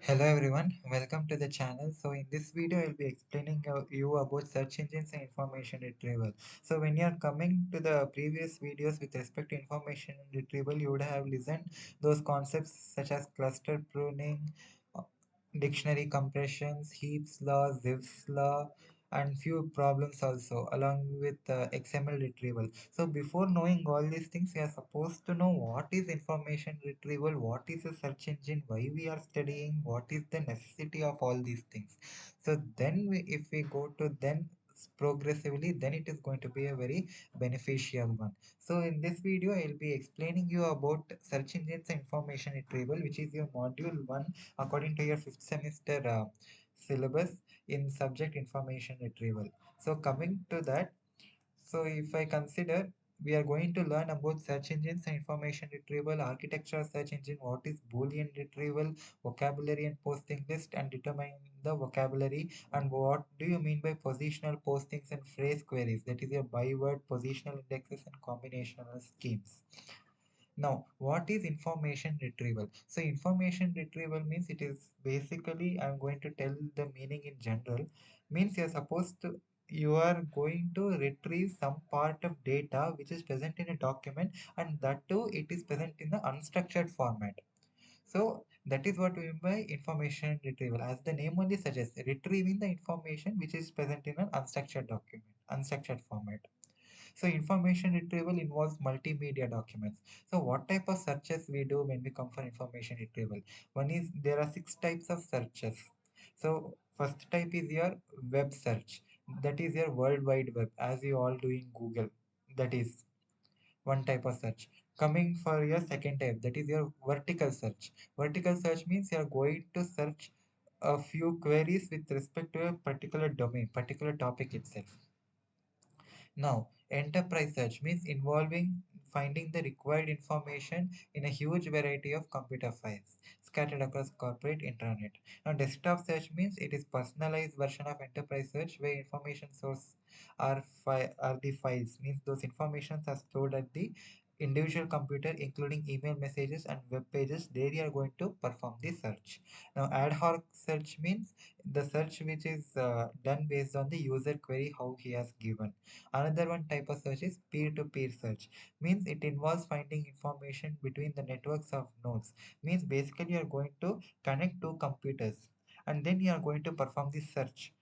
Hello everyone, welcome to the channel. So in this video, I'll be explaining you about search engines and information retrieval. So when you are coming to the previous videos with respect to information retrieval, you would have listened those concepts such as cluster pruning, uh, dictionary compressions, Heap's law, Zipf's law, and few problems also along with XML retrieval. So before knowing all these things, we are supposed to know what is information retrieval, what is a search engine, why we are studying, what is the necessity of all these things. So then if we go to then progressively, then it is going to be a very beneficial one. So in this video, I'll be explaining you about search engines and information retrieval, which is your module 1 according to your 5th semester syllabus in subject information retrieval. So coming to that, so if I consider, we are going to learn about search engines and information retrieval, architecture of search engine, what is Boolean retrieval, vocabulary and posting list, and determine the vocabulary, and what do you mean by positional postings and phrase queries, that is your byword, positional indexes and combinational schemes. Now, what is information retrieval? So, information retrieval means it is basically, I'm going to tell the meaning in general, means you are going to retrieve some part of data which is present in a document, and that too it is present in the unstructured format. So that is what we mean by information retrieval. As the name only suggests, retrieving the information which is present in an unstructured document, unstructured format. So information retrieval involves multimedia documents. So what type of searches we do when we come for information retrieval? One is there are 6 types of searches. So first type is your web search. That is your World Wide Web, as you all do in Google. That is one type of search. Coming for your second type, that is your vertical search. Vertical search means you are going to search a few queries with respect to a particular domain, particular topic itself. Now, enterprise search means involving finding the required information in a huge variety of computer files scattered across corporate intranet. Now, desktop search means it is personalized version of enterprise search where information source are the files, means those informations are stored at the individual computer including email messages and web pages. There you are going to perform the search. Now, ad hoc search means the search which is done based on the user query how he has given. Another one type of search is peer-to-peer search. Means it involves finding information between the networks of nodes. Means basically you are going to connect two computers and then you are going to perform the search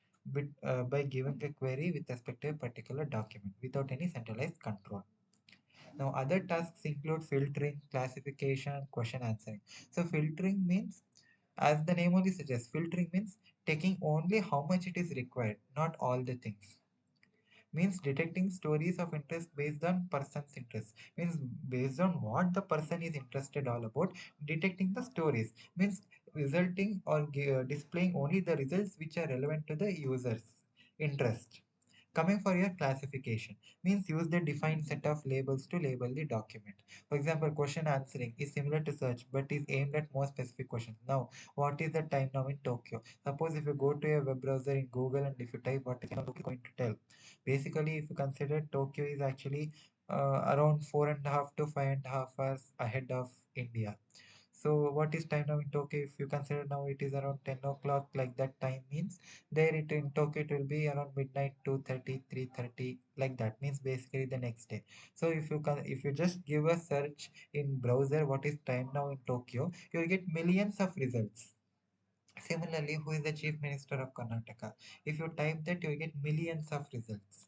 by giving a query with respect to a particular document without any centralized control. Now, other tasks include filtering, classification, question answering. So, filtering means, as the name only suggests, filtering means taking only how much it is required, not all the things. Means detecting stories of interest based on person's interest, means based on what the person is interested all about, detecting the stories means resulting or displaying only the results which are relevant to the user's interest. Coming for your classification means use the defined set of labels to label the document. For example, question answering is similar to search but is aimed at more specific questions. Now, what is the time now in Tokyo? Suppose if you go to a web browser in Google and if you type what is Tokyo going to tell. Basically, if you consider Tokyo is actually around 4.5 to 5.5 hours ahead of India. So what is time now in Tokyo? If you consider now it is around 10 o'clock, like that time means there it in Tokyo it will be around midnight 2:30, 3:30, like that means basically the next day. So if you just give a search in browser what is time now in Tokyo, you will get millions of results. Similarly, who is the Chief Minister of Karnataka? If you type that, you will get millions of results.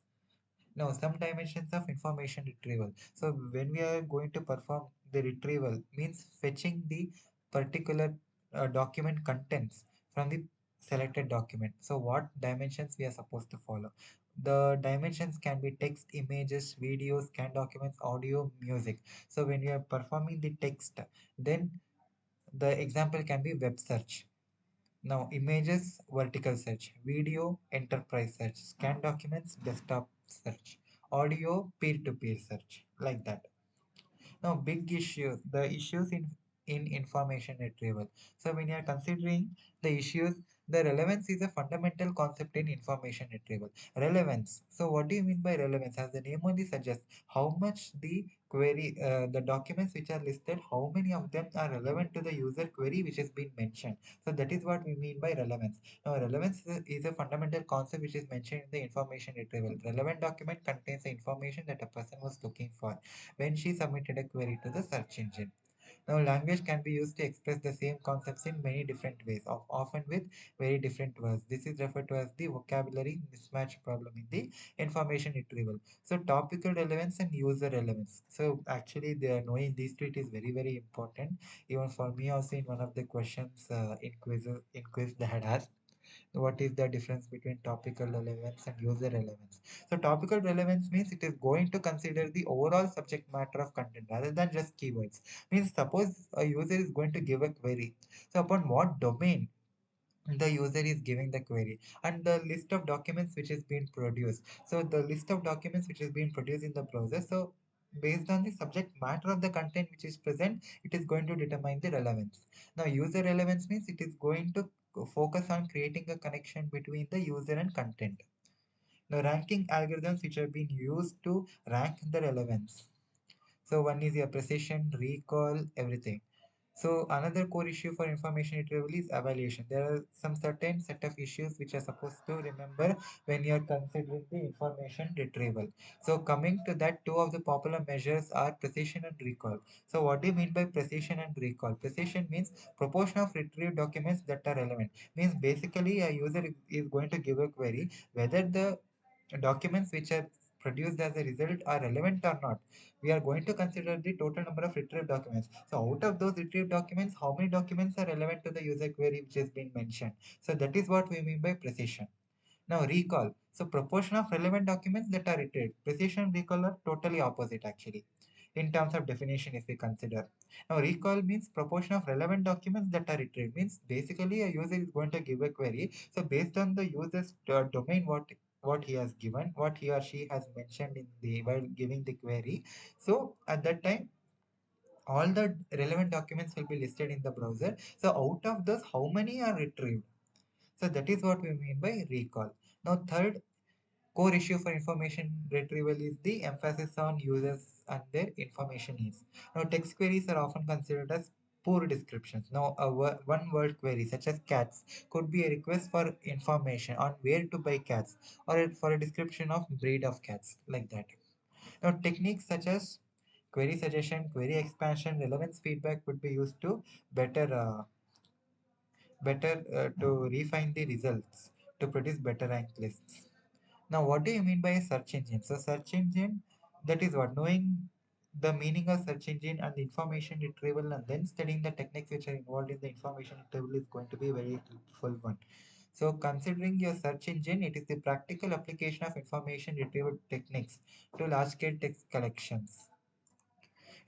Now, some dimensions of information retrieval. So, when we are going to perform the retrieval, means fetching the particular document contents from the selected document. So, what dimensions we are supposed to follow? The dimensions can be text, images, videos, scan documents, audio, music. So, when you are performing the text, then the example can be web search. Now, images, vertical search, video, enterprise search, scan documents, desktop search, audio, peer-to-peer search, like that. Now, big issues, the issues in in information retrieval. So when you are considering the issues, the relevance is a fundamental concept in information retrieval. Relevance. So what do you mean by relevance? As the name only suggests, how much the documents which are listed, how many of them are relevant to the user query which has been mentioned. So that is what we mean by relevance. Now, relevance is a fundamental concept which is mentioned in the information retrieval. Relevant document contains the information that a person was looking for when she submitted a query to the search engine. Now, language can be used to express the same concepts in many different ways, often with very different words. This is referred to as the vocabulary mismatch problem in the information retrieval. So, topical relevance and user relevance. So, actually, knowing these two it is very, very important. Even for me, also in one of the questions in quiz they had asked what is the difference between topical relevance and user relevance. So topical relevance means it is going to consider the overall subject matter of content rather than just keywords. Means suppose a user is going to give a query. So upon what domain the user is giving the query and the list of documents which is being produced. So the list of documents which is being produced in the browser. So based on the subject matter of the content which is present, it is going to determine the relevance. Now user relevance means it is going to focus on creating a connection between the user and content. The ranking algorithms which have been used to rank the relevance. So one is your precision, recall, everything. So another core issue for information retrieval is evaluation. There are some certain set of issues which are supposed to remember when you are considering the information retrieval. So coming to that, two of the popular measures are precision and recall. So what do you mean by precision and recall? Precision means proportion of retrieved documents that are relevant. Means basically a user is going to give a query whether the documents which are produced as a result are relevant or not. We are going to consider the total number of retrieved documents. So out of those retrieved documents, how many documents are relevant to the user query which has been mentioned. So that is what we mean by precision. Now recall. So proportion of relevant documents that are retrieved. Precision and recall are totally opposite actually. In terms of definition, if we consider. Now recall means proportion of relevant documents that are retrieved. Means basically a user is going to give a query. So based on the user's domain, what he has given, what he or she has mentioned in the while giving the query. So at that time, all the relevant documents will be listed in the browser. So out of those, how many are retrieved? So that is what we mean by recall. Now, third core issue for information retrieval is the emphasis on users and their information needs. Now, text queries are often considered as poor descriptions. Now, one word query such as cats could be a request for information on where to buy cats or for a description of breed of cats like that. Now, techniques such as query suggestion, query expansion, relevance feedback would be used to better to refine the results to produce better rank lists. Now, what do you mean by a search engine? So, search engine, that is what knowing the meaning of search engine and the information retrieval and then studying the techniques which are involved in the information retrieval is going to be a very helpful one. So, considering your search engine, it is the practical application of information retrieval techniques to large scale text collections.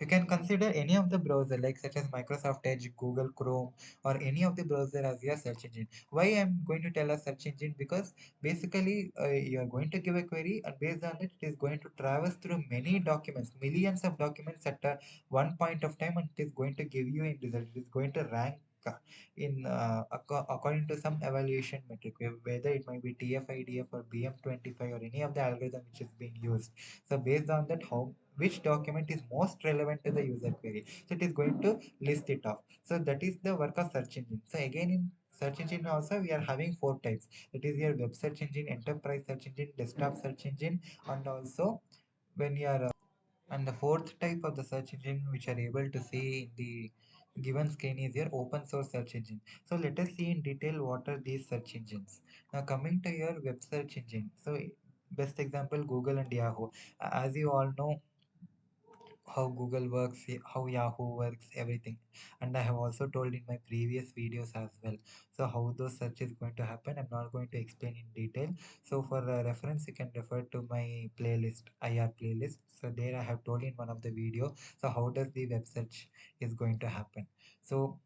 You can consider any of the browser like such as Microsoft Edge, Google Chrome, or any of the browser as your search engine. Why I'm going to tell a search engine? Because basically you are going to give a query and based on it, it is going to traverse through many documents, millions of documents at one point of time, and it is going to give you a result. It is going to rank according to some evaluation metric, whether it might be TF-IDF or BM25 or any of the algorithm which is being used. So based on that, how which document is most relevant to the user query. So it is going to list it off. So that is the work of search engine. So again in search engine also we are having four types. It is your web search engine, enterprise search engine, desktop search engine, and also when you are and the fourth type of the search engine which are able to see in the given screen is your open source search engine. So let us see in detail what are these search engines. Now coming to your web search engine. So best example Google and Yahoo. As you all know how Google works, how Yahoo works, everything. And I have also told in my previous videos as well. So how those search is going to happen, I'm not going to explain in detail. So for reference, you can refer to my playlist, IR playlist. So there I have told in one of the video. So how does the web search is going to happen? So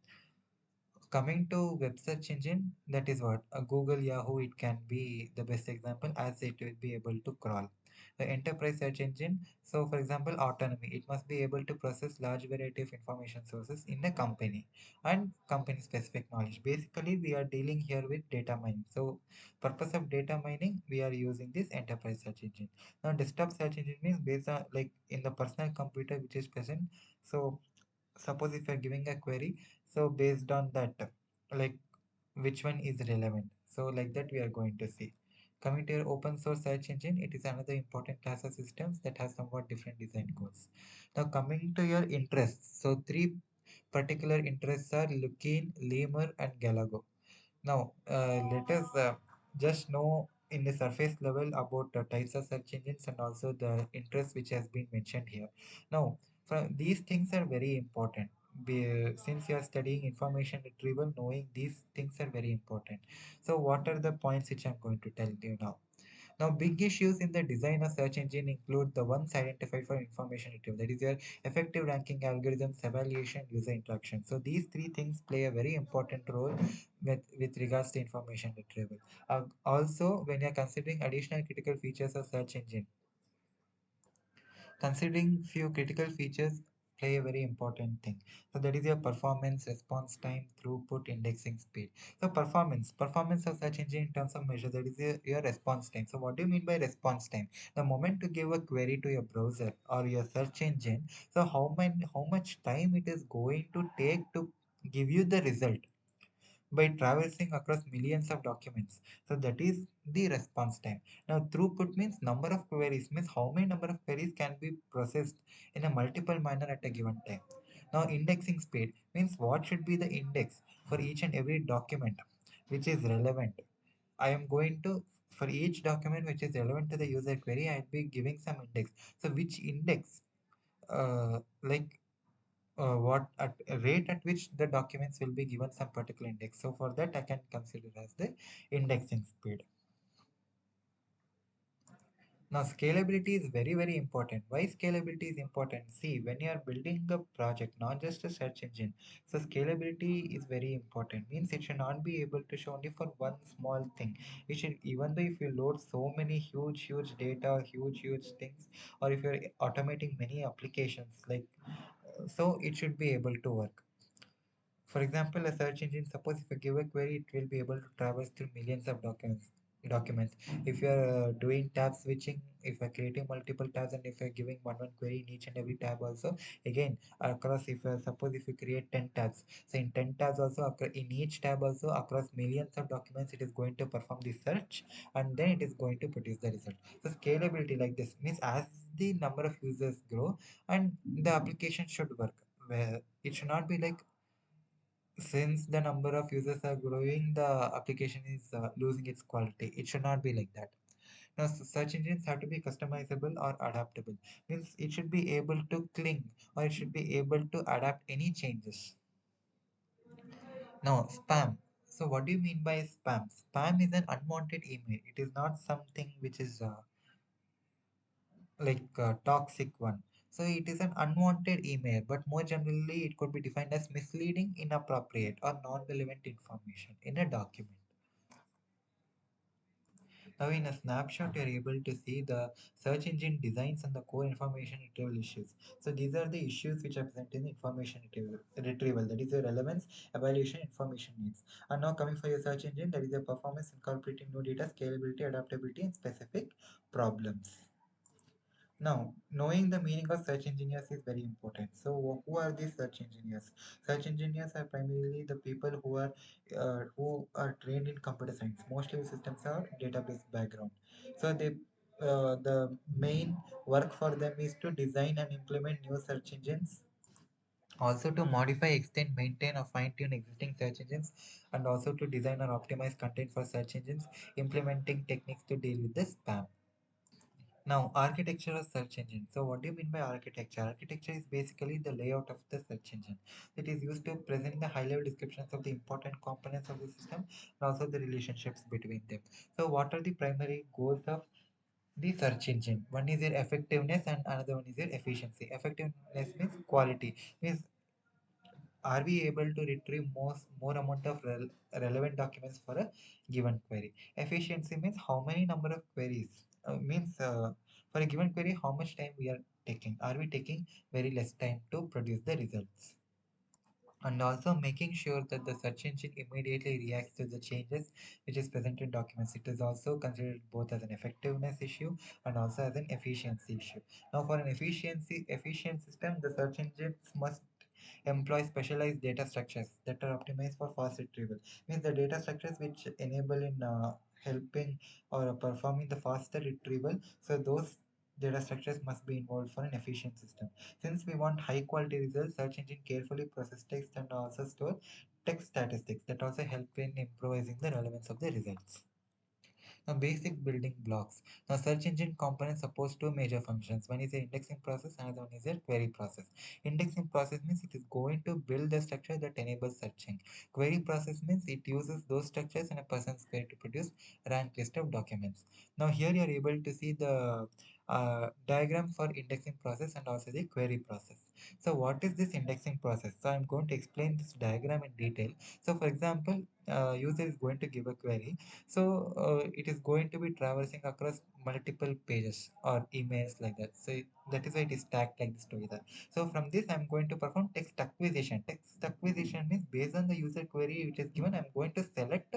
coming to web search engine, that is what Google, Yahoo, it can be the best example as it will be able to crawl. The enterprise search engine, so for example, autonomy, it must be able to process large variety of information sources in a company and company specific knowledge. Basically, we are dealing here with data mining. So purpose of data mining, we are using this enterprise search engine. Now desktop search engine means based on like in the personal computer which is present. So suppose if you're giving a query, so based on that, like which one is relevant, so like that we are going to see. Coming to your open source search engine, it is another important class of systems that has somewhat different design goals. Now coming to your interests, so three particular interests are Lookin, Lemur and Galago. Now, let us just know in the surface level about the types of search engines and also the interest which has been mentioned here. Now, these things are very important. Since you are studying information retrieval, knowing these things are very important. So, what are the points which I'm going to tell you now? Now, big issues in the design of search engine include the ones identified for information retrieval, that is your effective ranking algorithms, evaluation, user interaction. So these three things play a very important role with regards to information retrieval. Also, when you're considering additional critical features of search engine, considering few critical features play a very important thing. So that is your performance, response time, throughput, indexing speed. So performance of search engine in terms of measure, that is your response time. So what do you mean by response time? The moment to give a query to your browser or your search engine, so how much time it is going to take to give you the result by traversing across millions of documents. So that is the response time. Now throughput means number of queries, means how many number of queries can be processed in a multiple manner at a given time. Now indexing speed means what should be the index for each and every document which is relevant. I am going to, for each document which is relevant to the user query, I'll be giving some index. So which index, like what at a rate at which the documents will be given some particular index. So for that I can consider as the indexing speed. Now scalability is very important. Why scalability is important? See, when you are building a project, not just a search engine, so scalability is very important. Means it should not be able to show only for one small thing. It should, even though if you load so many huge data, huge things, or if you're automating many applications, like so it should be able to work. For example, a search engine, suppose if you give a query, it will be able to traverse through millions of documents. If you are doing tab switching, if you're creating multiple tabs and if you're giving one query in each and every tab also, again, across, if you suppose if you create 10 tabs, so in 10 tabs also, in each tab also, across millions of documents, it is going to perform the search and then it is going to produce the result. So scalability like this means as the number of users grow and the application should work, where it should not be like since the number of users are growing, the application is losing its quality. It should not be like that. Now, search engines have to be customizable or adaptable. Means it should be able to cling or it should be able to adapt any changes. Now, spam. So, what do you mean by spam? Spam is an unwanted email. It is not something which is like a toxic one. So it is an unwanted email, but more generally, it could be defined as misleading, inappropriate, or non-relevant information in a document. Now, in a snapshot, you're able to see the search engine designs and the core information retrieval issues. So these are the issues which are present in information retrieval. That is the relevance, evaluation, information needs. And now coming for your search engine, that is the performance incorporating new data, scalability, adaptability, and specific problems. Now, knowing the meaning of search engineers is very important. So, who are these search engineers? Search engineers are primarily the people who are trained in computer science. Mostly systems are database background. So, the main work for them is to design and implement new search engines, also to modify, extend, maintain, or fine-tune existing search engines, and also to design or optimize content for search engines, implementing techniques to deal with the spam. Now, architecture of search engine. So, what do you mean by architecture? Architecture is basically the layout of the search engine. It is used to present the high-level descriptions of the important components of the system and also the relationships between them. So, what are the primary goals of the search engine? One is their effectiveness and another one is their efficiency. Effectiveness means quality. Means are we able to retrieve more amount of relevant documents for a given query? Efficiency means how many number of queries, means For a given query, how much time we are taking? Are we taking very less time to produce the results? And also making sure that the search engine immediately reacts to the changes which is present in documents. It is also considered both as an effectiveness issue and also as an efficiency issue. Now, for an efficient system, the search engines must employ specialized data structures that are optimized for fast retrieval. Means the data structures which enable in helping or performing the faster retrieval. So those data structures must be involved for an efficient system. Since we want high quality results, search engine carefully process text and also store text statistics that also help in improvising the relevance of the results. Now, basic building blocks. Now, search engine components suppose two major functions. One is the indexing process, another one is a query process. Indexing process means it is going to build the structure that enables searching. Query process means it uses those structures in a person's query to produce rank list of documents. Now, here you are able to see the diagram for indexing process and also the query process. So, what is this indexing process? So, I'm going to explain this diagram in detail. So, for example, user is going to give a query, so it is going to be traversing across multiple pages or emails like that. So that is why it is stacked like this together. So from this I'm going to perform text acquisition. Text acquisition means based on the user query which is given, I'm going to select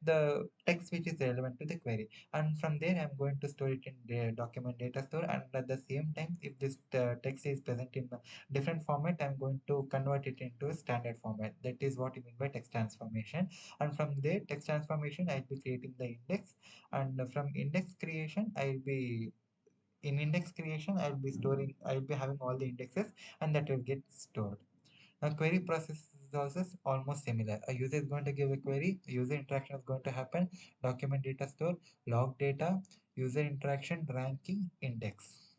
the text which is relevant to the query, and from there I'm going to store it in the document data store. And at the same time, if this text is present in a different format, I'm going to convert it into a standard format. That is what you mean by text transformation. And from there text transformation I'll be creating the index, and from index creation I'll be having all the indexes, and that will get stored. Now query process is also almost similar. A user is going to give a query, user interaction is going to happen, document data store, log data, user interaction, ranking, index.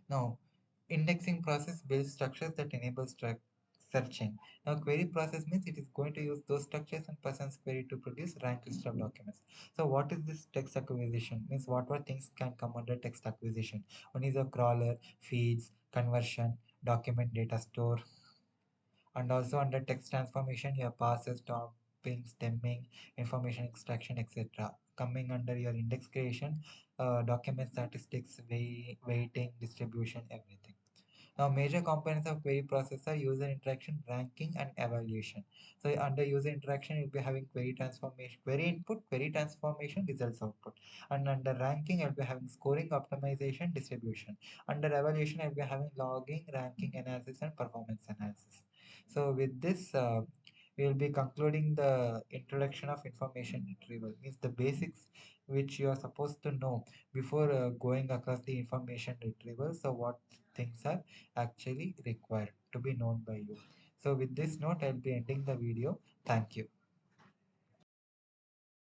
Now, indexing process builds structures that enable searching. Now, query process means it is going to use those structures and person's query to produce rank list of documents. So, what is this text acquisition? Means what things can come under text acquisition? One is a crawler, feeds, conversion, document data store, and also under text transformation, your parsers, topping, stemming, information extraction, etc. Coming under your index creation, document statistics, weighting, distribution, everything. Now, major components of query process are user interaction, ranking, and evaluation. So, under user interaction, you'll be having query transformation, query input, query transformation, results output. And under ranking, you'll be having scoring, optimization, distribution. Under evaluation, you'll be having logging, ranking analysis, and performance analysis. So, with this, we will be concluding the introduction of information retrieval. Means the basics which you are supposed to know before going across the information retrieval. So, what things are actually required to be known by you. So with this note, I'll be ending the video. Thank you.